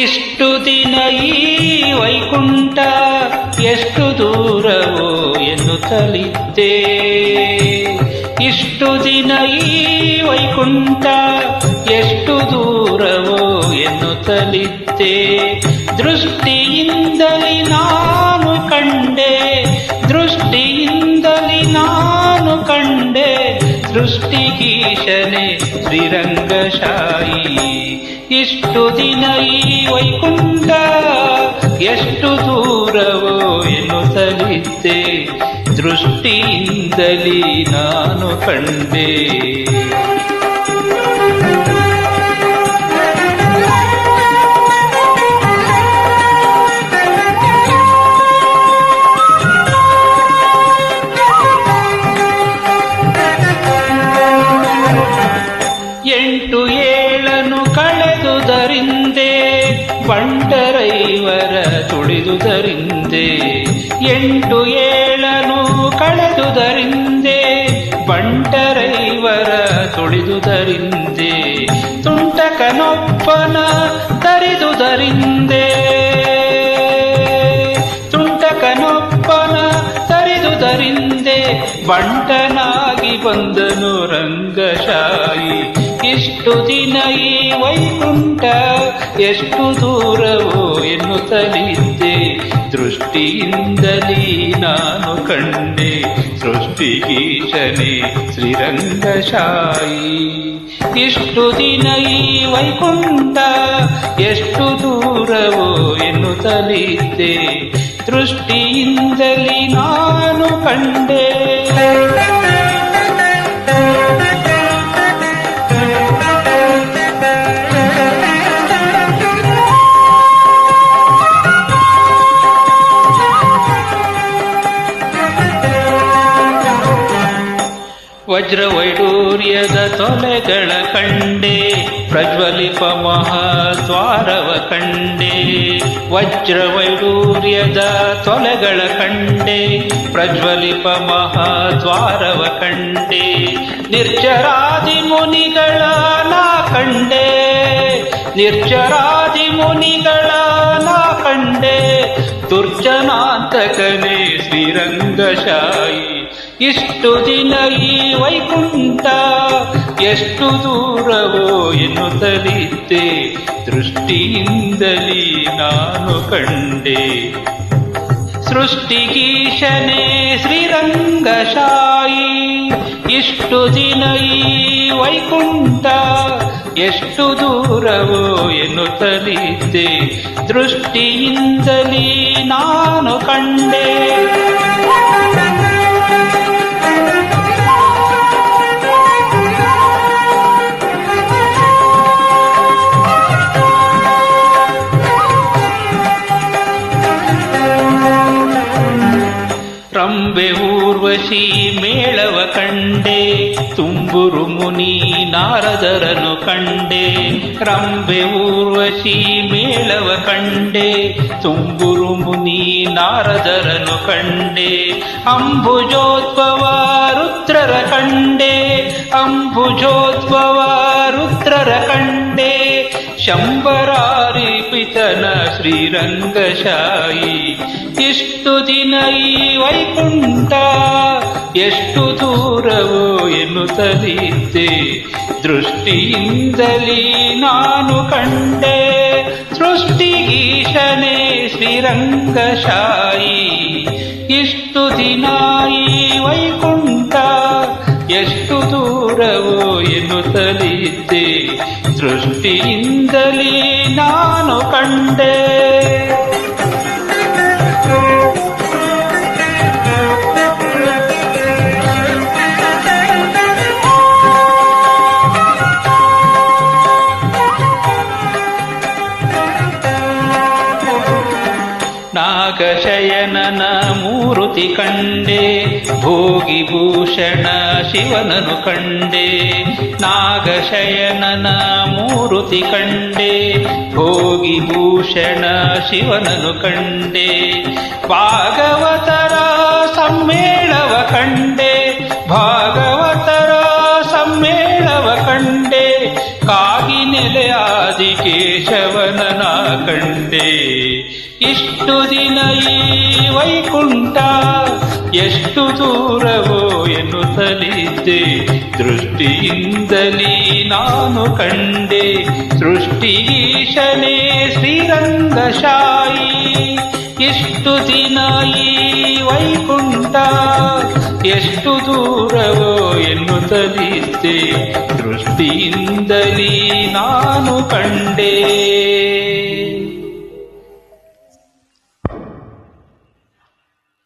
ಇಷ್ಟು ದಿನ ಈ ವೈಕುಂಠ ಎಷ್ಟು ದೂರವೋ ಎನ್ನುತ್ತಲಿದ್ದೆ. ಇಷ್ಟು ದಿನ ಈ ವೈಕುಂಠ ಎಷ್ಟು ದೂರವೋ ಎನ್ನುತ್ತಲಿದ್ದೆ. ದೃಷ್ಟಿಯಿಂದಲೇ ನಾನು ಕಂಡೆ, ದೃಷ್ಟಿಯಿಂದಲೇ ನಾನು ಕಂಡೆ, ಸೃಷ್ಟಿಗೀಶನೆ ಶ್ರೀರಂಗಶಾಯಿ. ಇಷ್ಟು ದಿನ ಈ ವೈಕುಂಠ ಎಷ್ಟು ದೂರವೋ ಎನ್ನುತ್ತಲಿದ್ದೆ, ದೃಷ್ಟಿಯಿಂದಲೇ ನಾನು ಕಂಡೆ. ಎಂಟು ಏಳನು ಕಳೆದುದರಿಂದೆ ಬಂಟರೈವರ ತುಳಿದುದರಿಂದೆ. ಎಂಟು ಏಳನು ಕಳೆದುದರಿಂದೆ ಬಂಟರೈವರ ತುಳಿದುದರಿಂದೆ. ತುಂಟಕನೊಬ್ಬನ ತರಿದುದರಿಂದೆ, ತುಂಟಕನೊಬ್ಬನ ತರಿದುದರಿಂದೆ ಬಂಟನಾಗಿ ಬಂದನು ರಂಗಶಾಯಿ. ಇಷ್ಟು ದಿನ ಈ ವೈಕುಂಠ ಎಷ್ಟು ದೂರವೋ ಎನ್ನುತ್ತಲಿದ್ದೆ, ದೃಷ್ಟಿಯಿಂದಲೇ ನಾನು ಕಂಡೆ, ಸೃಷ್ಟಿಗೀಶನೆ ಶ್ರೀರಂಗಶಾಯಿ. ಇಷ್ಟು ದಿನ ಈ ವೈಕುಂಠ ಎಷ್ಟು ದೂರವೋ ಎನ್ನುತ್ತಲಿದ್ದೆ, ದೃಷ್ಟಿಯಿಂದಲೇ ನಾನು ಕಂಡೆ. ವಜ್ರವೈಡೂರ್ಯದ ತೊಲೆಗಳ ಕಂಡೆ, ಪ್ರಜ್ವಲಿಪ ಮಹಾದ್ವಾರವ ಕಂಡೆ. ವಜ್ರವೈಡೂರ್ಯದ ತೊಲೆಗಳ ಕಂಡೆ, ಪ್ರಜ್ವಲಿಪ ಮಹಾದ್ವಾರವ ಕಂಡೆ. ನಿರ್ಜರಾದಿ ಮುನಿಗಳ ನಾ ಕಂಡೆ, ನಿರ್ಜರಾದಿ ಮುನಿಗಳ ನಾ ಕಂಡೆ, ದುರ್ಜನಾಂತಕನೇ ಶ್ರೀರಂಗಶಾಯಿ. ಇಷ್ಟು ದಿನ ಈ ವೈಕುಂಠ ಎಷ್ಟು ದೂರವೋ ಎನ್ನುತ್ತಲಿದ್ದೆ, ದೃಷ್ಟಿಯಿಂದಲೇ ನಾನು ಕಂಡೆ, ಸೃಷ್ಟಿಗೀಶನೆ ಶ್ರೀರಂಗಶಾಯಿ. ಇಷ್ಟು ದಿನ ಈ ವೈಕುಂಠ ಎಷ್ಟು ದೂರವೋ ಎನ್ನುತ್ತಲಿದ್ದೆ, ದೃಷ್ಟಿಯಿಂದಲೇ ನಾನು ಕಂಡೆ. ರಂಬೆ ಊರ್ವಶಿ ಮೇಳವ ಕಂಡೆ, ತುಂಬುರು ಮುನಿ ನಾರದರನು ಕಂಡೆ. ರಂಬೆ ಊರ್ವಶಿ ಮೇಳವ ಕಂಡೆ, ತುಂಬುರು ಮುನಿ ನಾರದರನು ಕಂಡೆ. ಅಂಬುಜೋದ್ಭವ ರುದ್ರರ ಕಂಡೆ, ಅಂಬುಜೋದ್ಭವ ರುದ್ರರ ಕಂಡೆ. ಶಂಬರಾರಿ ಪಿತನ ಶ್ರೀರಂಗಶಾಯಿ. ಇಷ್ಟು ದಿನ ಈ ವೈಕುಂಠ ಎಷ್ಟು ದೂರವೋ ಎನ್ನುತ್ತಲಿದ್ದೆ, ದೃಷ್ಟಿಯಿಂದಲೇ ನಾನು ಕಂಡೆ, ಸೃಷ್ಟಿಗೀಶನೆ ಶ್ರೀರಂಗಶಾಯಿ. ಇಷ್ಟು ದಿನ ಈ ವೈಕುಂಠ ಎಷ್ಟು ದೂರವೋ ಎನ್ನುತ್ತಲಿದ್ದೆ, ದೃಷ್ಟಿಯಿಂದಲೇ ನಾನು ಕಂಡೆ. ನಾಗಶಯನನ ಮೂರುತಿ ಕಂಡೆ, ಭೋಗಿಭೂಷಣ ಶಿವನನು ಕಂಡೆ. ನಾಗಶಯನನ ಮೂರುತಿ ಕಂಡೆ, ಭೋಗಿಭೂಷಣ ಶಿವನನು ಕಂಡೆ. ಭಾಗವತರ ಸಮ್ಮೇಳವ ಕಂಡೆ, ಭಾಗವತರ ಸಮ್ಮೇಳವ ಕಂಡೆ. ಕಾಗಿ ನೆಲೆ ಆದಿ ಕೇಶವ ಶಿವನನ ಕಂಡೆ. ಇಷ್ಟು ದಿನ ಈ ವೈಕುಂಠ ಎಷ್ಟು ದೂರವೋ ಎನ್ನುತ್ತಲಿದ್ದೆ, ದೃಷ್ಟಿಯಿಂದಲೇ ನಾನು ಕಂಡೆ. ಸೃಷ್ಟಿಗೀಶನೇ ಶ್ರೀರಂಗಶಾಯಿ, ಇಷ್ಟು ದಿನ ಈ ವೈಕುಂಠ ಎಷ್ಟು ದೂರವೋ ಎನ್ನುತ್ತಲಿದ್ದೆ, ದೃಷ್ಟಿಯಿಂದಲೇ ನಾನು ಕಂಡೆ.